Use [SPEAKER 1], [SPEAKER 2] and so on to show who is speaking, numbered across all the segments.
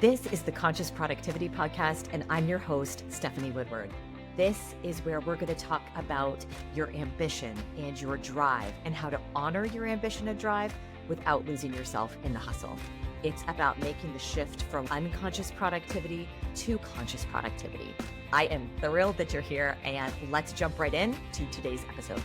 [SPEAKER 1] This is the Conscious Productivity Podcast, and I'm your host, Stephanie Woodward. This is where we're going to talk about your ambition and your drive and how to honor your ambition and drive without losing yourself in the hustle. It's about making the shift from unconscious productivity to conscious productivity. I am thrilled that you're here, and let's jump right in to today's episode.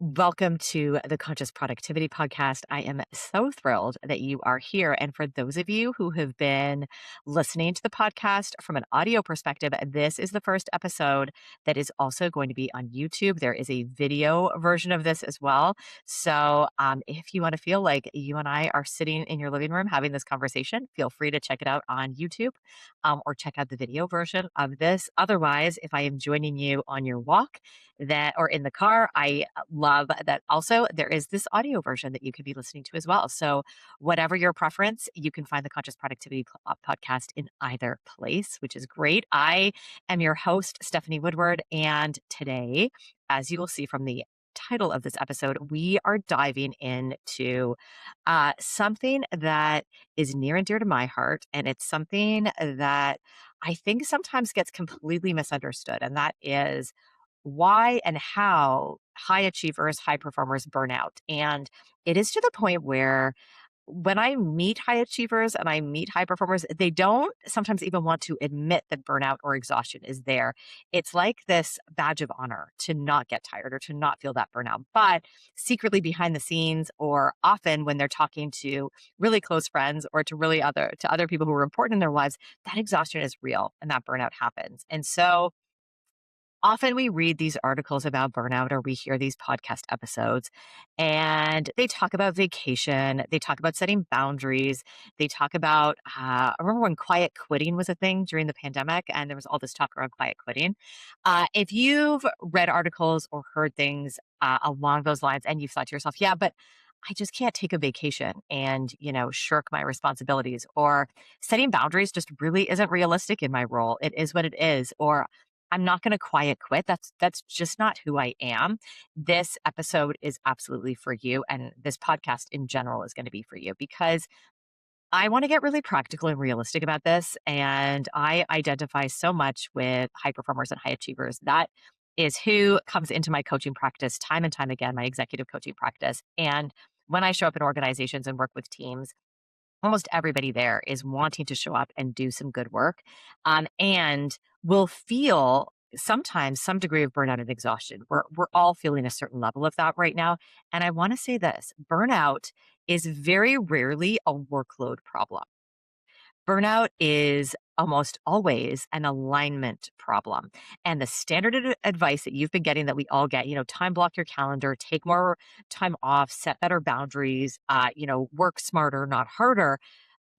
[SPEAKER 1] Welcome to the Conscious Productivity Podcast. I am so thrilled that you are here. And for those of you who have been listening to the podcast from an audio perspective, this is the first episode that is also going to be on YouTube. There is a video version of this as well. So if you want to feel like you and I are sitting in your living room having this conversation, feel free to check it out on YouTube or check out the video version of this. Otherwise, if I am joining you on your walk, or in the car, I love that also there is this audio version that you could be listening to as well. So whatever your preference, you can find the Conscious Productivity Podcast in either place, which is great. I am your host, Stephanie Woodward, and today, as you will see from the title of this episode, we are diving into something that is near and dear to my heart, and it's something that I think sometimes gets completely misunderstood, and that is why and how high achievers, high performers burn out. And it is to the point where when I meet high achievers and I meet high performers, they don't sometimes even want to admit that burnout or exhaustion is there. It's like this badge of honor to not get tired or to not feel that burnout. But secretly behind the scenes, or often when they're talking to really close friends or to other people who are important in their lives, that exhaustion is real and that burnout happens. And so often we read these articles about burnout or we hear these podcast episodes and they talk about vacation. They talk about setting boundaries. They talk about, I remember when quiet quitting was a thing during the pandemic and there was all this talk around quiet quitting. If you've read articles or heard things along those lines and you've thought to yourself, yeah, but I just can't take a vacation and, shirk my responsibilities, or setting boundaries just really isn't realistic in my role. It is what it is. Or I'm not going to quiet quit. That's just not who I am. This episode is absolutely for you. And this podcast in general is going to be for you because I want to get really practical and realistic about this. And I identify so much with high performers and high achievers. That is who comes into my coaching practice time and time again, my executive coaching practice. And when I show up in organizations and work with teams, almost everybody there is wanting to show up and do some good work, and will feel sometimes some degree of burnout and exhaustion. We're all feeling a certain level of that right now. And I want to say this: burnout is very rarely a workload problem. Burnout is almost always an alignment problem. And the standard advice that you've been getting, that we all get, time block your calendar, take more time off, set better boundaries, work smarter, not harder.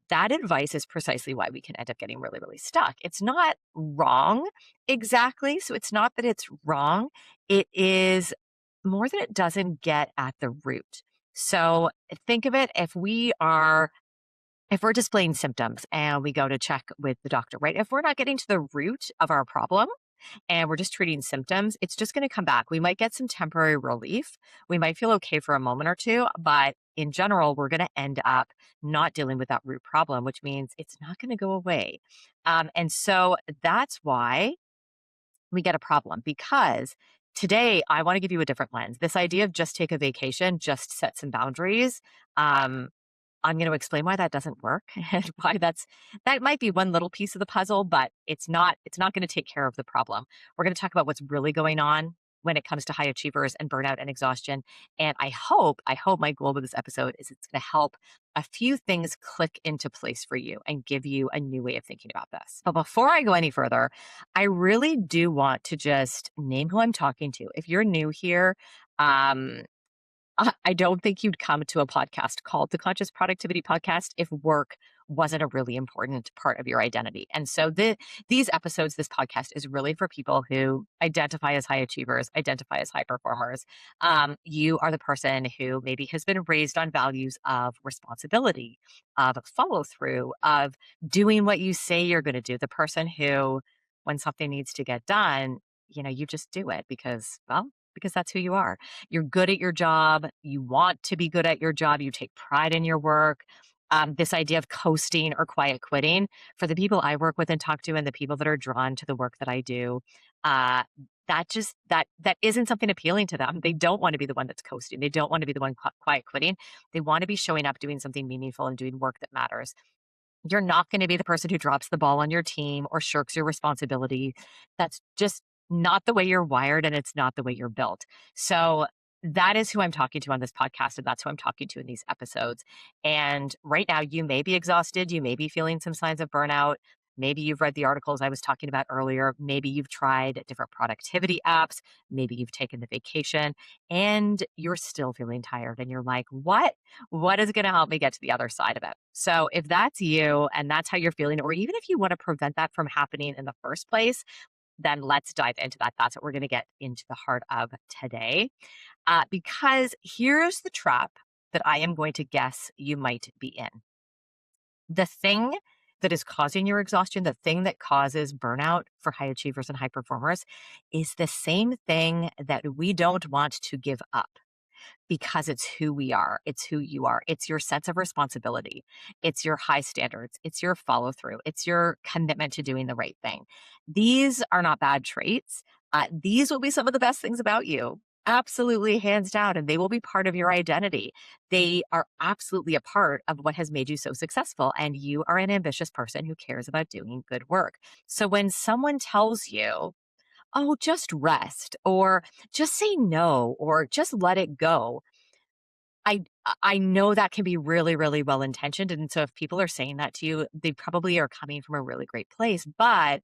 [SPEAKER 1] That advice is precisely why we can end up getting really, really stuck. It's not wrong exactly. So it's not that it's wrong. It is more that it doesn't get at the root. So think of it, if we're displaying symptoms and we go to check with the doctor, right? If we're not getting to the root of our problem and we're just treating symptoms, it's just going to come back. We might get some temporary relief. We might feel okay for a moment or two, but in general, we're going to end up not dealing with that root problem, which means it's not going to go away. And so that's why we get a problem, because today I want to give you a different lens. This idea of just take a vacation, just set some boundaries. I'm going to explain why that doesn't work and why that might be one little piece of the puzzle, but it's not going to take care of the problem. We're going to talk about what's really going on when it comes to high achievers and burnout and exhaustion. And I hope my goal with this episode is it's going to help a few things click into place for you and give you a new way of thinking about this. But before I go any further, I really do want to just name who I'm talking to. If you're new here, I don't think you'd come to a podcast called the Conscious Productivity Podcast if work wasn't a really important part of your identity. And so these episodes, this podcast is really for people who identify as high achievers, identify as high performers. You are the person who maybe has been raised on values of responsibility, of follow through, of doing what you say you're going to do. The person who, when something needs to get done, you just do it because, well, because that's who you are. You're good at your job. You want to be good at your job. You take pride in your work. This idea of coasting or quiet quitting for the people I work with and talk to, and the people that are drawn to the work that I do, uh, that isn't something appealing to them. They don't want to be the one that's coasting. They don't want to be the one quiet quitting. They want to be showing up, doing something meaningful, and doing work that matters. You're not going to be the person who drops the ball on your team or shirks your responsibility. That's just not the way you're wired, and it's not the way you're built. So that is who I'm talking to on this podcast, and that's who I'm talking to in these episodes. And right now, you may be exhausted. You may be feeling some signs of burnout. Maybe you've read the articles I was talking about earlier. Maybe you've tried different productivity apps. Maybe you've taken the vacation and you're still feeling tired. And you're like, what is going to help me get to the other side of it? So if that's you and that's how you're feeling, or even if you want to prevent that from happening in the first place, then let's dive into that. That's what we're going to get into the heart of today. Because here's the trap that I am going to guess you might be in. The thing that is causing your exhaustion, the thing that causes burnout for high achievers and high performers, is the same thing that we don't want to give up because it's who we are. It's who you are. It's your sense of responsibility. It's your high standards. It's your follow through. It's your commitment to doing the right thing. These are not bad traits. These will be some of the best things about you. Absolutely, hands down, and they will be part of your identity. They are absolutely a part of what has made you so successful. And you are an ambitious person who cares about doing good work. So when someone tells you, oh, just rest, or just say no, or just let it go, I I know that can be really, really well intentioned. And so if people are saying that to you, they probably are coming from a really great place. But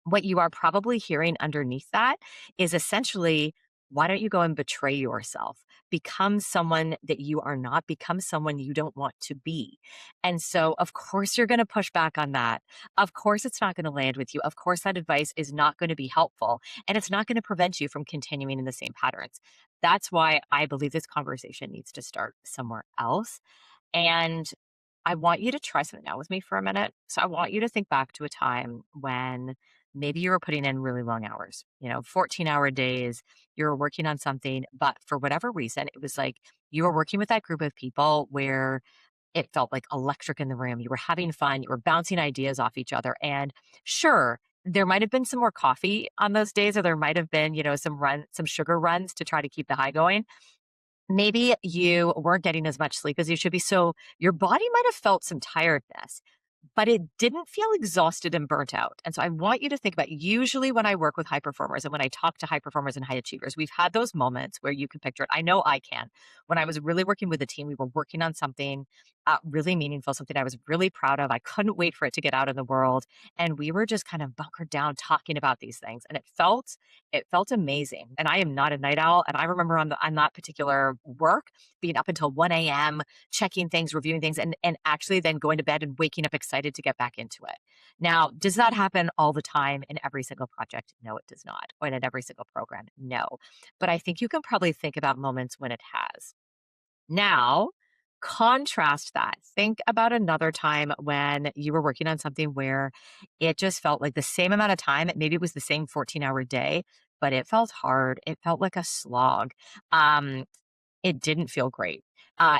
[SPEAKER 1] what you are probably hearing underneath that is essentially, why don't you go and betray yourself? Become someone that you are not, become someone you don't want to be. And so, of course, you're going to push back on that. Of course, it's not going to land with you. Of course, that advice is not going to be helpful, and it's not going to prevent you from continuing in the same patterns. That's why I believe this conversation needs to start somewhere else. And I want you to try something out with me for a minute. So I want you to think back to a time when maybe you were putting in really long hours, 14-hour days, you were working on something, but for whatever reason, it was like you were working with that group of people where it felt like electric in the room. You were having fun, you were bouncing ideas off each other. And sure, there might have been some more coffee on those days, or there might have been, some sugar runs to try to keep the high going. Maybe you weren't getting as much sleep as you should be. So your body might have felt some tiredness, but it didn't feel exhausted and burnt out. And so I want you to think about, usually when I work with high performers and when I talk to high performers and high achievers, we've had those moments where you can picture it. I know I can. When I was really working with a team, we were working on something really meaningful, something I was really proud of. I couldn't wait for it to get out in the world. And we were just kind of bunkered down talking about these things. And it felt amazing. And I am not a night owl. And I remember on that particular work being up until 1 a.m., checking things, reviewing things, and actually then going to bed and waking up excited to get back into it. Now, does that happen all the time in every single project? No, it does not. Or in every single program? No. But I think you can probably think about moments when it has. Now, contrast that. Think about another time when you were working on something where it just felt like the same amount of time. Maybe it was the same 14-hour day, but it felt hard. It felt like a slog. Um, it didn't feel great.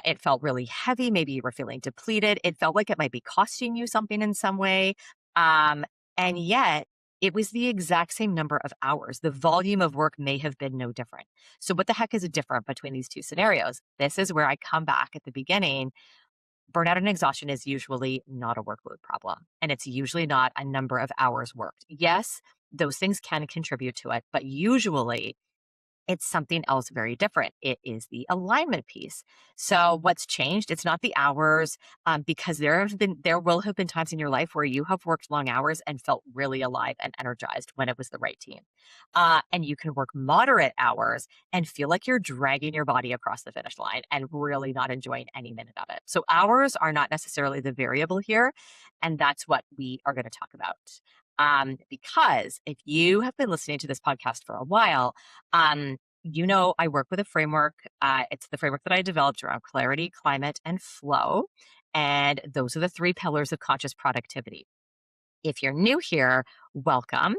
[SPEAKER 1] It felt really heavy. Maybe you were feeling depleted. It felt like it might be costing you something in some way. Um, and yet, it was the exact same number of hours. The volume of work may have been no different. So, what the heck is different between these two scenarios? This is where I come back at the beginning. Burnout and exhaustion is usually not a workload problem, and it's usually not a number of hours worked. Yes, those things can contribute to it, but usually it's something else very different. It is the alignment piece. So what's changed? It's not the hours, because there will have been times in your life where you have worked long hours and felt really alive and energized when it was the right team. And you can work moderate hours and feel like you're dragging your body across the finish line and really not enjoying any minute of it. So hours are not necessarily the variable here, and that's what we are going to talk about. Because if you have been listening to this podcast for a while, I work with a framework. It's the framework that I developed around clarity, climate, and flow. And those are the three pillars of conscious productivity. If you're new here, welcome.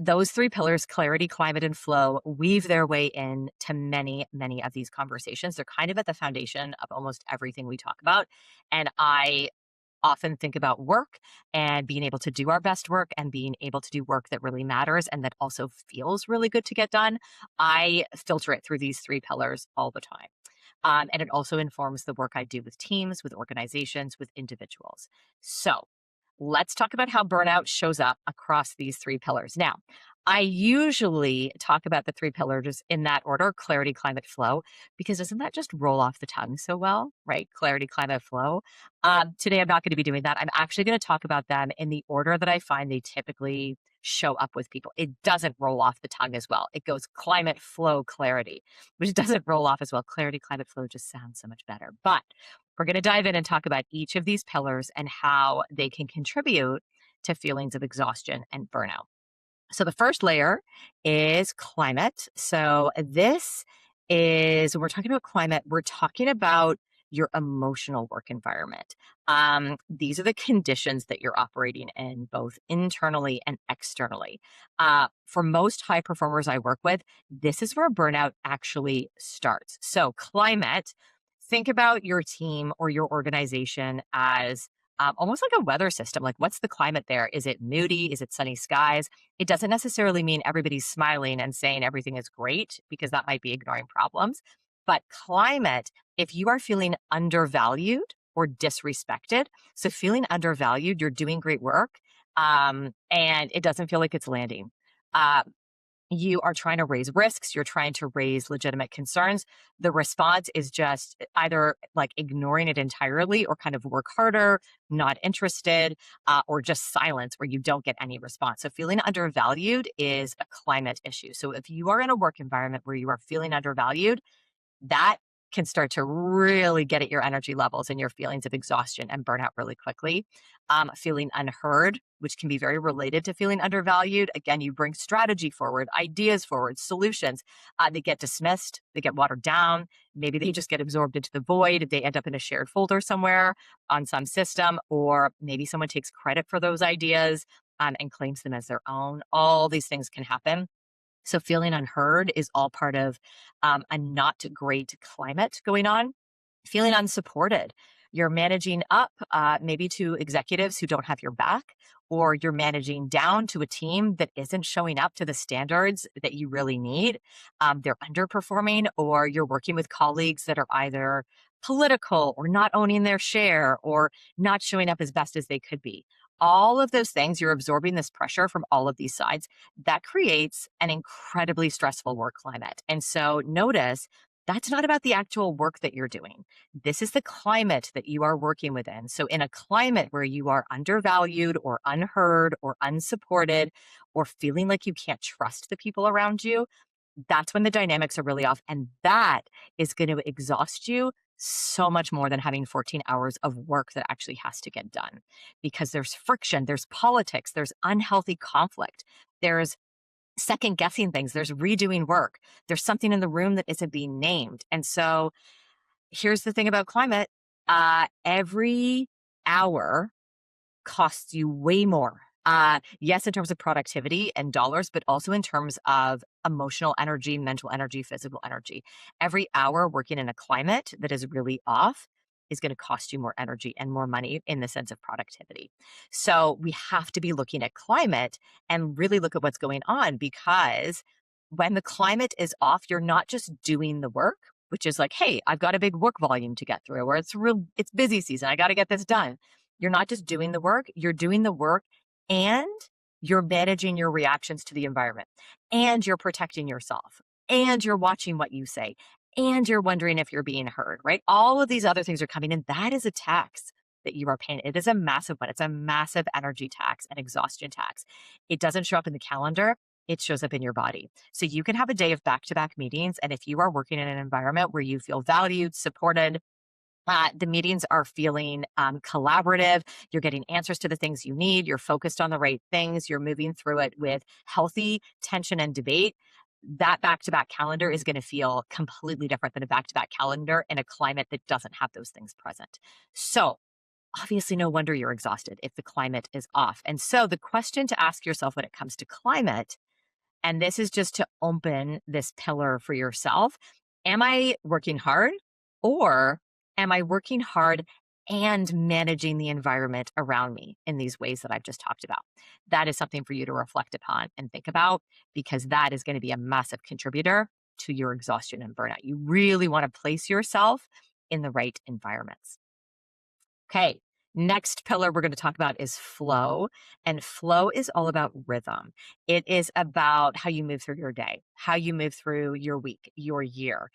[SPEAKER 1] Those three pillars, clarity, climate, and flow, weave their way in to many, many of these conversations. They're kind of at the foundation of almost everything we talk about. And I often think about work and being able to do our best work and being able to do work that really matters and that also feels really good to get done. I filter it through these three pillars all the time. And it also informs the work I do with teams, with organizations, with individuals. So let's talk about how burnout shows up across these three pillars. Now, I usually talk about the three pillars in that order: clarity, climate, flow, because doesn't that just roll off the tongue so well, right? Clarity, climate, flow. Today, I'm not going to be doing that. I'm actually going to talk about them in the order that I find they typically show up with people. It doesn't roll off the tongue as well. It goes climate, flow, clarity, which doesn't roll off as well. Clarity, climate, flow just sounds so much better. But we're going to dive in and talk about each of these pillars and how they can contribute to feelings of exhaustion and burnout. So the first layer is climate. So this is, when we're talking about climate, we're talking about your emotional work environment. These are the conditions that you're operating in, both internally and externally. For most high performers I work with, this is where burnout actually starts. So climate, think about your team or your organization as almost like a weather system. Like, what's the climate there? Is it moody? Is it sunny skies? It doesn't necessarily mean everybody's smiling and saying everything is great, because that might be ignoring problems. But climate, if you are feeling undervalued or disrespected, so feeling undervalued, you're doing great work, and it doesn't feel like it's landing. Uh, you are trying to raise risks, you're trying to raise legitimate concerns. The response is just either like ignoring it entirely or kind of work harder, not interested, or just silence where you don't get any response. So feeling undervalued is a climate issue. So if you are in a work environment where you are feeling undervalued, that can start to really get at your energy levels and your feelings of exhaustion and burnout really quickly. Feeling unheard, which can be very related to feeling undervalued. Again, you bring strategy forward, ideas forward, solutions. They get dismissed, they get watered down. Maybe they just get absorbed into the void. They end up in a shared folder somewhere on some system, or maybe someone takes credit for those ideas and claims them as their own. All these things can happen. So feeling unheard is all part of a not great climate going on. Feeling unsupported. You're managing up maybe to executives who don't have your back, or you're managing down to a team that isn't showing up to the standards that you really need. They're underperforming, or you're working with colleagues that are either political or not owning their share or not showing up as best as they could be. All of those things, you're absorbing this pressure from all of these sides. That creates an incredibly stressful work climate. And so notice that's not about the actual work that you're doing. This is the climate that you are working within. So, in a climate where you are undervalued or unheard or unsupported or feeling like you can't trust the people around you, that's when the dynamics are really off. And that is going to exhaust you so much more than having 14 hours of work that actually has to get done, because there's friction, there's politics, there's unhealthy conflict, there's second guessing things, there's redoing work, there's something in the room that isn't being named. And so here's the thing about climate: every hour costs you way more. Yes, in terms of productivity and dollars, but also in terms of emotional energy, mental energy, physical energy. Every hour working in a climate that is really off is going to cost you more energy and more money in the sense of productivity. So we have to be looking at climate and really look at what's going on, because when the climate is off, you're not just doing the work, which is like, hey, I've got a big work volume to get through, or it's busy season, I got to get this done. You're not just doing the work, you're doing the work and you're managing your reactions to the environment, and you're protecting yourself, and you're watching what you say, and you're wondering if you're being heard, right? All of these other things are coming in. That is a tax that you are paying. It is a massive one. It's a massive energy tax and exhaustion tax. It doesn't show up in the calendar. It shows up in your body. So you can have a day of back-to-back meetings. And if you are working in an environment where you feel valued, supported, the meetings are feeling collaborative. You're getting answers to the things you need. You're focused on the right things. You're moving through it with healthy tension and debate. That back-to-back calendar is going to feel completely different than a back-to-back calendar in a climate that doesn't have those things present. So obviously no wonder you're exhausted if the climate is off. And so the question to ask yourself when it comes to climate, and this is just to open this pillar for yourself, am I working hard, or am I working hard and managing the environment around me in these ways that I've just talked about? That is something for you to reflect upon and think about, because that is going to be a massive contributor to your exhaustion and burnout. You really want to place yourself in the right environments. Okay. Next pillar we're going to talk about is flow. And flow is all about rhythm. It is about how you move through your day, how you move through your week, your year,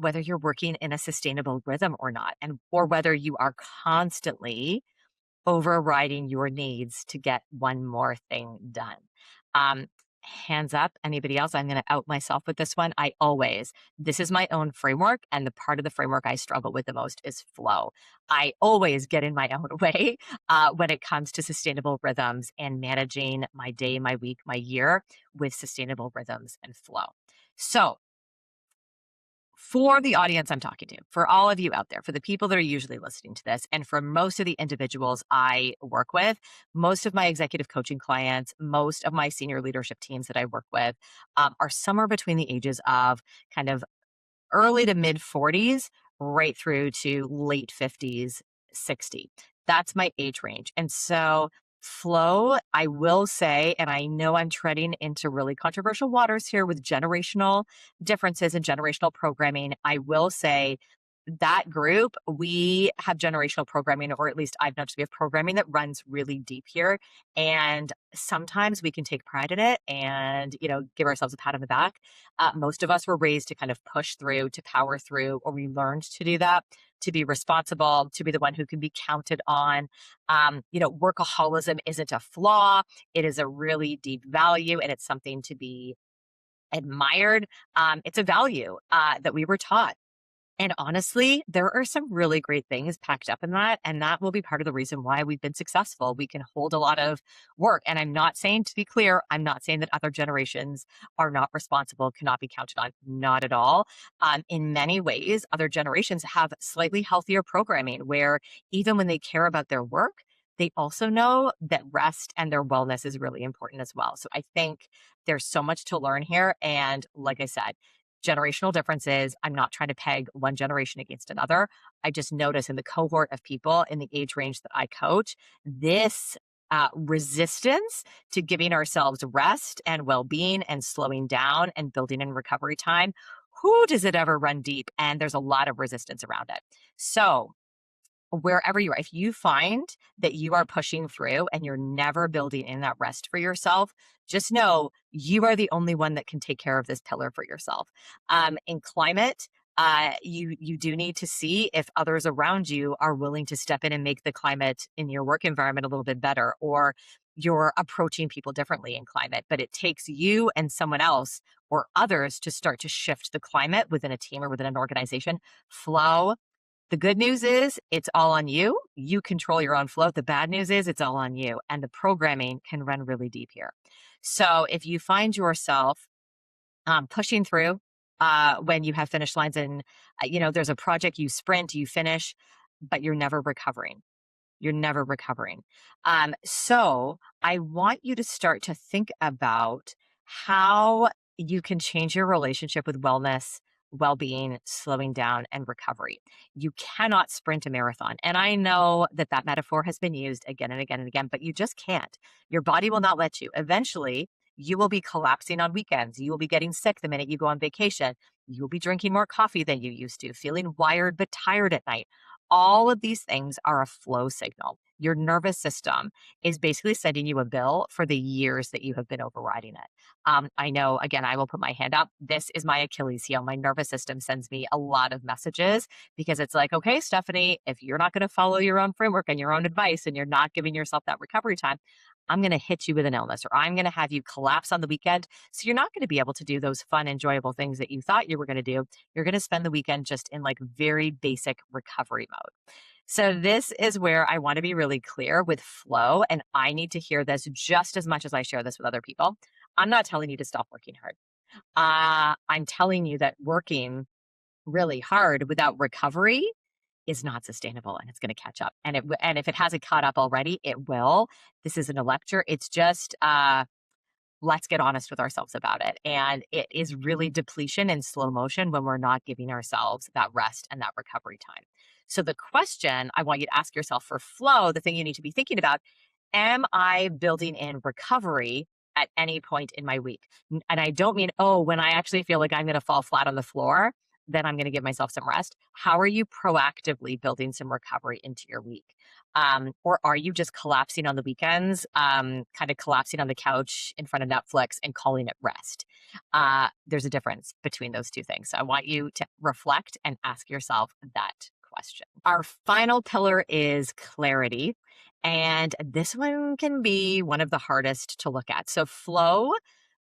[SPEAKER 1] whether you're working in a sustainable rhythm or not, and or whether you are constantly overriding your needs to get one more thing done. Um, Hands up, anybody else? I'm going to out myself with this one. This is my own framework. And the part of the framework I struggle with the most is flow. I always get in my own way when it comes to sustainable rhythms and managing my day, my week, my year with sustainable rhythms and flow. So, for the audience I'm talking to, for all of you out there, for the people that are usually listening to this, and for most of the individuals I work with, most of my executive coaching clients, most of my senior leadership teams that I work with are somewhere between the ages of kind of early to mid 40s, right through to late 50s, 60. That's my age range. And so, flow, I will say, and I know I'm treading into really controversial waters here with generational differences and generational programming. I will say that group, we have generational programming, or at least I've noticed we have programming that runs really deep here. And sometimes we can take pride in it and, give ourselves a pat on the back. Most of us were raised to kind of push through, to power through, or we learned to do that, to be responsible, to be the one who can be counted on. Workaholism isn't a flaw. It is a really deep value, and it's something to be admired. It's a value that we were taught. And honestly, there are some really great things packed up in that. And that will be part of the reason why we've been successful. We can hold a lot of work. And I'm not saying, to be clear, I'm not saying that other generations are not responsible, cannot be counted on. Not at all. In many ways, other generations have slightly healthier programming where even when they care about their work, they also know that rest and their wellness is really important as well. So I think there's so much to learn here. And like I said, generational differences. I'm not trying to peg one generation against another. I just notice in the cohort of people in the age range that I coach, this resistance to giving ourselves rest and well being and slowing down and building in recovery time. Who does it ever run deep? And there's a lot of resistance around it. So, wherever you are, if you find that you are pushing through and you're never building in that rest for yourself, just know you are the only one that can take care of this pillar for yourself. In climate, you do need to see if others around you are willing to step in and make the climate in your work environment a little bit better, or you're approaching people differently in climate. But it takes you and someone else or others to start to shift the climate within a team or within an organization. Flow, the good news is it's all on you. You control your own flow. The bad news is it's all on you. And the programming can run really deep here. So if you find yourself pushing through when you have finish lines and, there's a project you sprint, you finish, but you're never recovering. You're never recovering. So I want you to start to think about how you can change your relationship with wellness, well being, slowing down, and recovery. You cannot sprint a marathon. And I know that that metaphor has been used again and again and again, but you just can't. Your body will not let you. Eventually, you will be collapsing on weekends. You will be getting sick the minute you go on vacation. You will be drinking more coffee than you used to, feeling wired but tired at night. All of these things are a flow signal. Your nervous system is basically sending you a bill for the years that you have been overriding it. I know, again, I will put my hand up. This is my Achilles heel. My nervous system sends me a lot of messages because it's like, okay, Stephanie, if you're not going to follow your own framework and your own advice and you're not giving yourself that recovery time, I'm going to hit you with an illness, or I'm going to have you collapse on the weekend. So you're not going to be able to do those fun, enjoyable things that you thought you were going to do. You're going to spend the weekend just in like very basic recovery mode. So this is where I want to be really clear with flow. And I need to hear this just as much as I share this with other people. I'm not telling you to stop working hard. I'm telling you that working really hard without recovery is not sustainable and it's going to catch up. And if it hasn't caught up already, it will. This isn't a lecture. It's just let's get honest with ourselves about it. And it is really depletion in slow motion when we're not giving ourselves that rest and that recovery time. So, the question I want you to ask yourself for flow, the thing you need to be thinking about, am I building in recovery at any point in my week? And I don't mean, oh, when I actually feel like I'm going to fall flat on the floor, then I'm going to give myself some rest. How are you proactively building some recovery into your week? Or are you just collapsing on the weekends, kind of collapsing on the couch in front of Netflix and calling it rest? There's a difference between those two things. So I want you to reflect and ask yourself that question. Our final pillar is clarity. And this one can be one of the hardest to look at. So, flow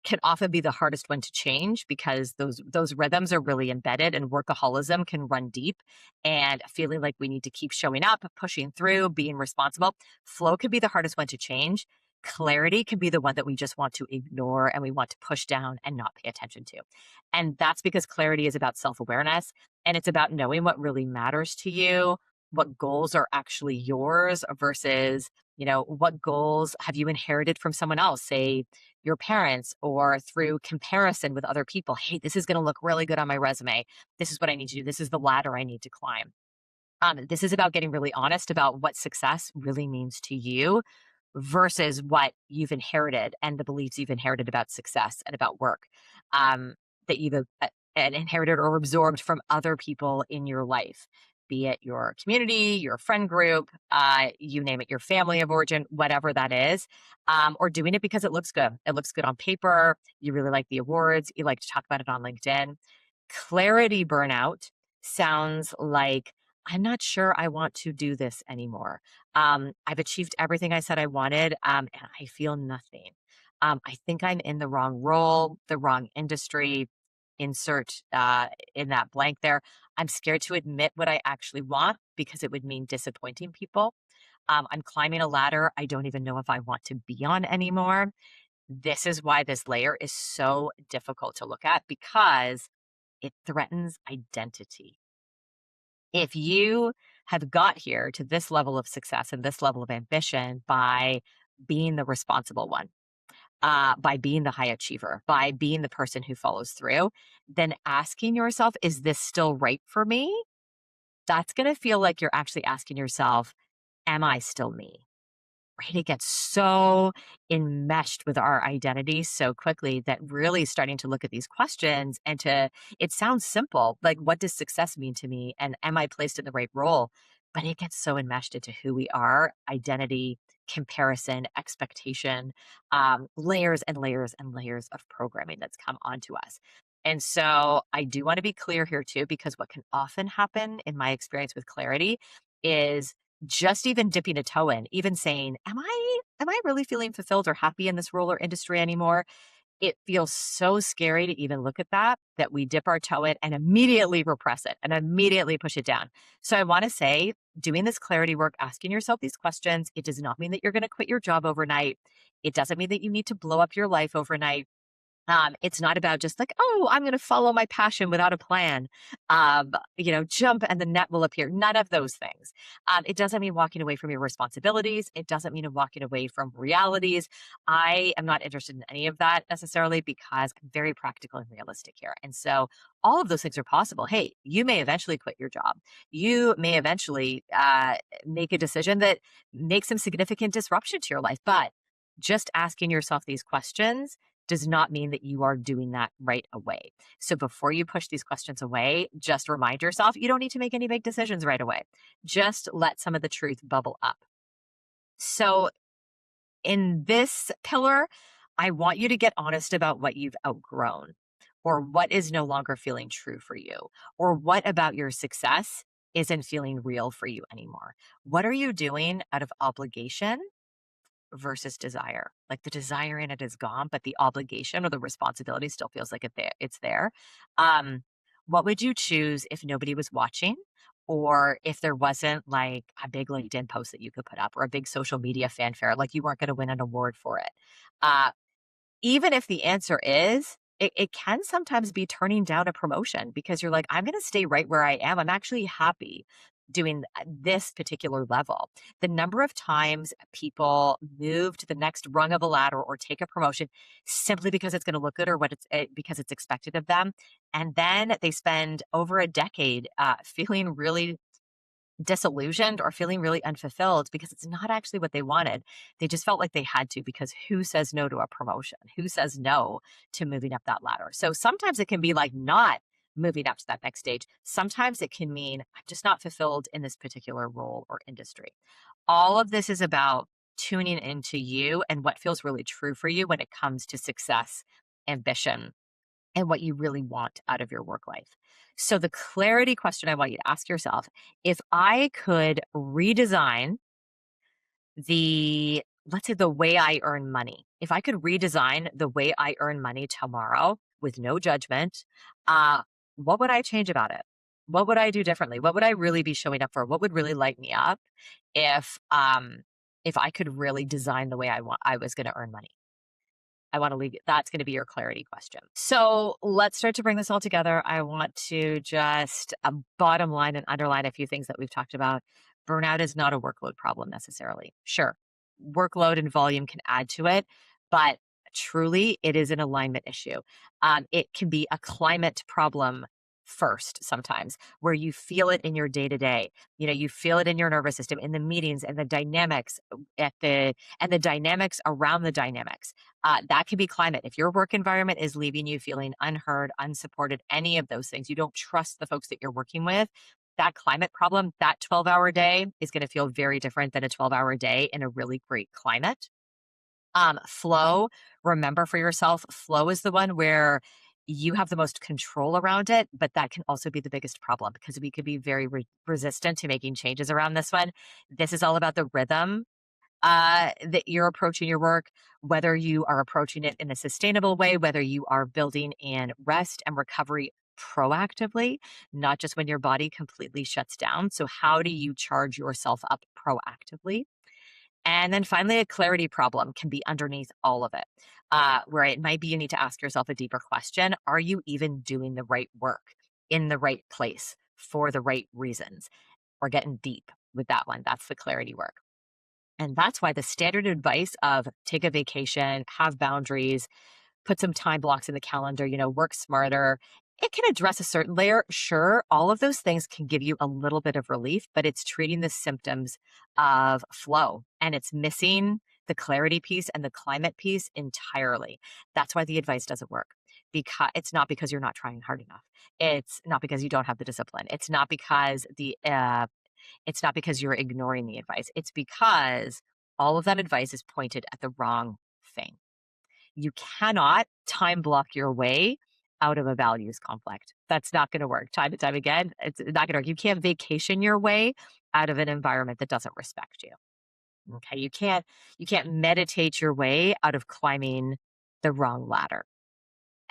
[SPEAKER 1] can often be the hardest one to change because those rhythms are really embedded, and workaholism can run deep, and feeling like we need to keep showing up, pushing through, being responsible. Flow can be the hardest one to change. Clarity can be the one that we just want to ignore and we want to push down and not pay attention to. And that's because clarity is about self-awareness, and it's about knowing what really matters to you, what goals are actually yours versus, what goals have you inherited from someone else, say your parents, or through comparison with other people. Hey, this is going to look really good on my resume. This is what I need to do. This is the ladder I need to climb. This is about getting really honest about what success really means to you versus what you've inherited and the beliefs you've inherited about success and about work, that you've and inherited or absorbed from other people in your life, be it your community, your friend group, you name it, your family of origin, whatever that is, or doing it because it looks good. It looks good on paper. You really like the awards. You like to talk about it on LinkedIn. Clarity burnout sounds like, I'm not sure I want to do this anymore. I've achieved everything I said I wanted, and I feel nothing. I think I'm in the wrong role, the wrong industry. Insert in that blank there. I'm scared to admit what I actually want because it would mean disappointing people. I'm climbing a ladder I don't even know if I want to be on anymore. This is why this layer is so difficult to look at, because it threatens identity. If you have got here to this level of success and this level of ambition by being the responsible one, by being the high achiever, by being the person who follows through, then asking yourself, is this still right for me? That's going to feel like you're actually asking yourself, am I still me? Right? It gets so enmeshed with our identity so quickly that really starting to look at these questions and it sounds simple, like, what does success mean to me? And am I placed in the right role? But it gets so enmeshed into who we are, identity, comparison, expectation, layers and layers and layers of programming that's come onto us. And so I do want to be clear here too, because what can often happen in my experience with clarity is just even dipping a toe in, even saying, am I really feeling fulfilled or happy in this role or industry anymore? It feels so scary to even look at that we dip our toe in and immediately repress it and immediately push it down. So I want to say, doing this clarity work, asking yourself these questions, it does not mean that you're going to quit your job overnight. It doesn't mean that you need to blow up your life overnight. It's not about just like, oh, I'm going to follow my passion without a plan. Jump and the net will appear. None of those things. It doesn't mean walking away from your responsibilities. It doesn't mean walking away from realities. I am not interested in any of that necessarily, because I'm very practical and realistic here. And so all of those things are possible. Hey, you may eventually quit your job. You may eventually make a decision that makes some significant disruption to your life. But just asking yourself these questions does not mean that you are doing that right away. So before you push these questions away, just remind yourself you don't need to make any big decisions right away. Just let some of the truth bubble up. So in this pillar, I want you to get honest about what you've outgrown, or what is no longer feeling true for you, or what about your success isn't feeling real for you anymore. What are you doing out of obligation versus desire? Like, the desire in it is gone, but the obligation or the responsibility still feels like it's there. Um, what would you choose if nobody was watching, or if there wasn't like a big LinkedIn post that you could put up, or a big social media fanfare, like you weren't going to win an award for it? Uh, Even if the answer is, it can sometimes be turning down a promotion because you're like, I'm going to stay right where I am. I'm actually happy. doing this particular level. The number of times people move to the next rung of a ladder or take a promotion simply because it's going to look good or because it's expected of them, and then they spend over a decade feeling really disillusioned or feeling really unfulfilled because it's not actually what they wanted. They just felt like they had to, because who says no to a promotion? Who says no to moving up that ladder? So sometimes it can be like not moving up to that next stage. Sometimes it can mean I'm just not fulfilled in this particular role or industry. All of this is about tuning into you and what feels really true for you when it comes to success, ambition, and what you really want out of your work life. So, the clarity question I want you to ask yourself: if I could redesign let's say, the way I earn money, if I could redesign the way I earn money tomorrow with no judgment, uh, what would I change about it? What would I do differently? What would I really be showing up for? What would really light me up if, if I could really design the way I was going to earn money? I want to leave that's going to be your clarity question. So let's start to bring this all together. I want to just bottom line and underline a few things that we've talked about. Burnout is not a workload problem necessarily. Sure, workload and volume can add to it, but truly it is an alignment issue. It can be a climate problem first sometimes, where you feel it in your day to day. You feel it in your nervous system, in the meetings, and the dynamics and the dynamics around the dynamics. That can be climate. If your work environment is leaving you feeling unheard, unsupported, any of those things, you don't trust the folks that you're working with, that climate problem, that 12-hour day is going to feel very different than a 12-hour day in a really great climate. Flow, remember for yourself, flow is the one where you have the most control around it, but that can also be the biggest problem because we could be very resistant to making changes around this one. This is all about the rhythm that you're approaching your work, whether you are approaching it in a sustainable way, whether you are building in rest and recovery proactively, not just when your body completely shuts down. So, how do you charge yourself up proactively? And then finally, a clarity problem can be underneath all of it, where it might be you need to ask yourself a deeper question. Are you even doing the right work in the right place for the right reasons? We're getting deep with that one. That's the clarity work. And that's why the standard advice of take a vacation, have boundaries, put some time blocks in the calendar, work smarter. It can address a certain layer. Sure, all of those things can give you a little bit of relief, but it's treating the symptoms of flow and it's missing the clarity piece and the climate piece entirely. That's why the advice doesn't work. Because it's not because you're not trying hard enough. It's not because you don't have the discipline. It's not because you're ignoring the advice. It's because all of that advice is pointed at the wrong thing. You cannot time block your way out of a values conflict. That's not going to work. Time and time again, it's not going to work. You can't vacation your way out of an environment that doesn't respect you. Okay, you can't meditate your way out of climbing the wrong ladder.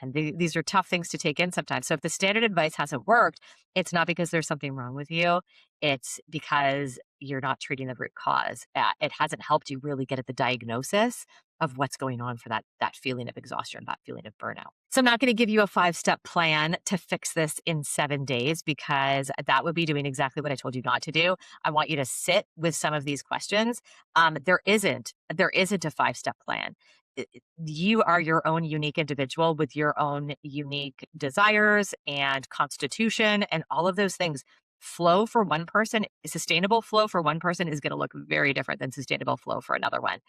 [SPEAKER 1] And these are tough things to take in sometimes. So if the standard advice hasn't worked, it's not because there's something wrong with you. It's because you're not treating the root cause. It hasn't helped you really get at the diagnosis of what's going on for that feeling of exhaustion, that feeling of burnout. So I'm not going to give you a 5-step plan to fix this in 7 days because that would be doing exactly what I told you not to do. I want you to sit with some of these questions. There isn't a 5-step plan. You are your own unique individual with your own unique desires and constitution and all of those things. Flow for one person, sustainable flow for one person is going to look very different than sustainable flow for another one.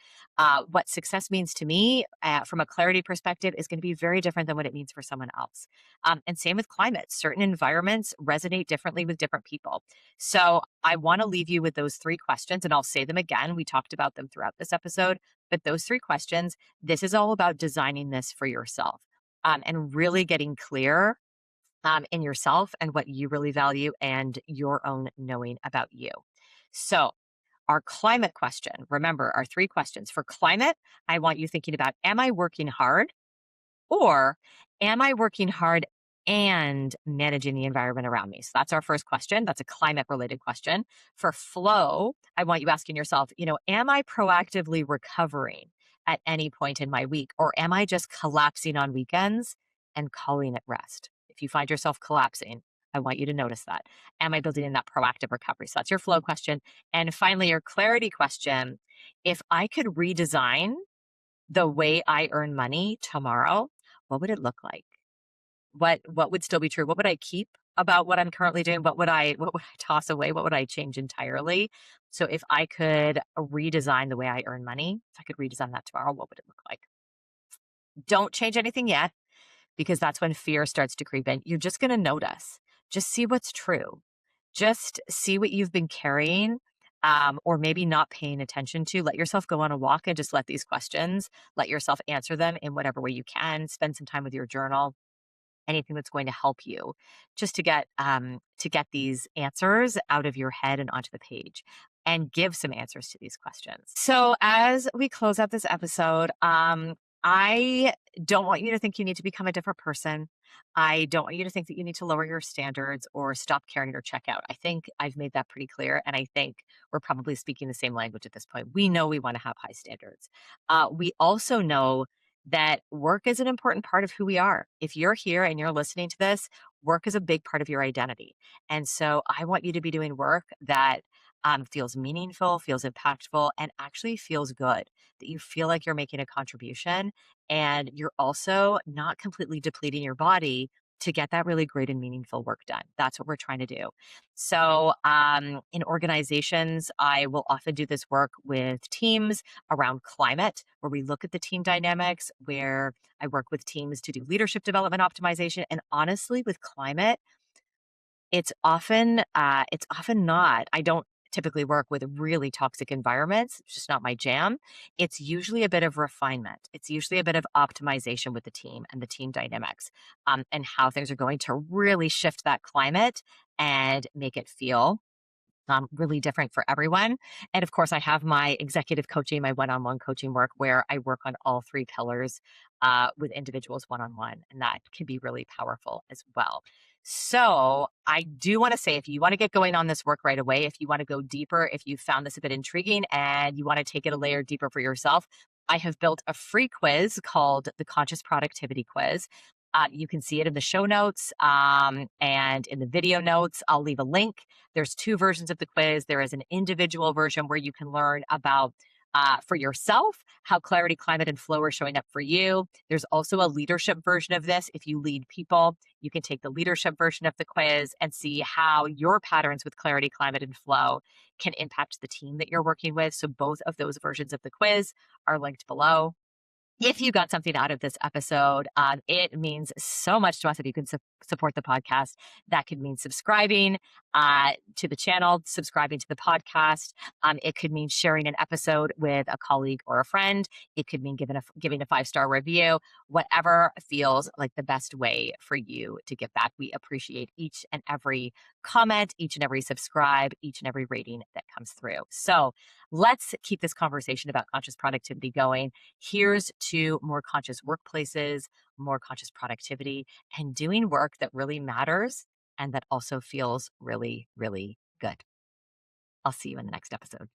[SPEAKER 1] What success means to me from a clarity perspective is going to be very different than what it means for someone else. And same with climate. Certain environments resonate differently with different people. So I want to leave you with those 3 questions, and I'll say them again. We talked about them throughout this episode, but those 3 questions, this is all about designing this for yourself and really getting clear in yourself and what you really value and your own knowing about you. So, our climate question, remember our 3 questions. For climate, I want you thinking about, am I working hard? Or am I working hard and managing the environment around me? So that's our first question. That's a climate related question. For flow, I want you asking yourself, am I proactively recovering at any point in my week? Or am I just collapsing on weekends and calling it rest? If you find yourself collapsing, I want you to notice that. Am I building in that proactive recovery? So that's your flow question. And finally, your clarity question. If I could redesign the way I earn money tomorrow, what would it look like? What would still be true? What would I keep about what I'm currently doing? What would I toss away? What would I change entirely? So if I could redesign the way I earn money, if I could redesign that tomorrow, what would it look like? Don't change anything yet because that's when fear starts to creep in. You're just going to notice. Just see what's true. Just see what you've been carrying, or maybe not paying attention to. Let yourself go on a walk and just let these questions, let yourself answer them in whatever way you can. Spend some time with your journal, anything that's going to help you just to get these answers out of your head and onto the page and give some answers to these questions. So as we close out this episode, I don't want you to think you need to become a different person. I don't want you to think that you need to lower your standards or stop caring or check out. I think I've made that pretty clear. And I think we're probably speaking the same language at this point. We know we want to have high standards. We also know that work is an important part of who we are. If you're here and you're listening to this, work is a big part of your identity. And so I want you to be doing work that feels meaningful, feels impactful, and actually feels good, that you feel like you're making a contribution and you're also not completely depleting your body to get that really great and meaningful work done. That's what we're trying to do. So, in organizations, I will often do this work with teams around climate, where we look at the team dynamics, where I work with teams to do leadership development optimization. And honestly, with climate, it's often not. I don't typically work with really toxic environments. It's just not my jam. It's usually a bit of refinement. It's usually a bit of optimization with the team and the team dynamics, and how things are going to really shift that climate and make it feel really different for everyone. And of course, I have my executive coaching, my one on one coaching work where I work on all three pillars with individuals one on one. And that can be really powerful as well. So, I do want to say if you want to get going on this work right away, if you want to go deeper, if you found this a bit intriguing and you want to take it a layer deeper for yourself, I have built a free quiz called the Conscious Productivity Quiz. You can see it in the show notes and in the video notes. I'll leave a link. There's two versions of the quiz. There is an individual version where you can learn about for yourself how clarity, climate, and flow are showing up for you. There's also a leadership version of this. If you lead people, you can take the leadership version of the quiz and see how your patterns with clarity, climate, and flow can impact the team that you're working with. So both of those versions of the quiz are linked below. If you got something out of this episode, it means so much to us if you can support the podcast. That could mean subscribing to the channel, subscribing to the podcast. It could mean sharing an episode with a colleague or a friend. It could mean giving a 5-star review, whatever feels like the best way for you to give back. We appreciate each and every comment, each and every subscribe, each and every rating that comes through. So let's keep this conversation about conscious productivity going. Here's to more conscious workplaces, more conscious productivity, and doing work that really matters and that also feels really, really good. I'll see you in the next episode.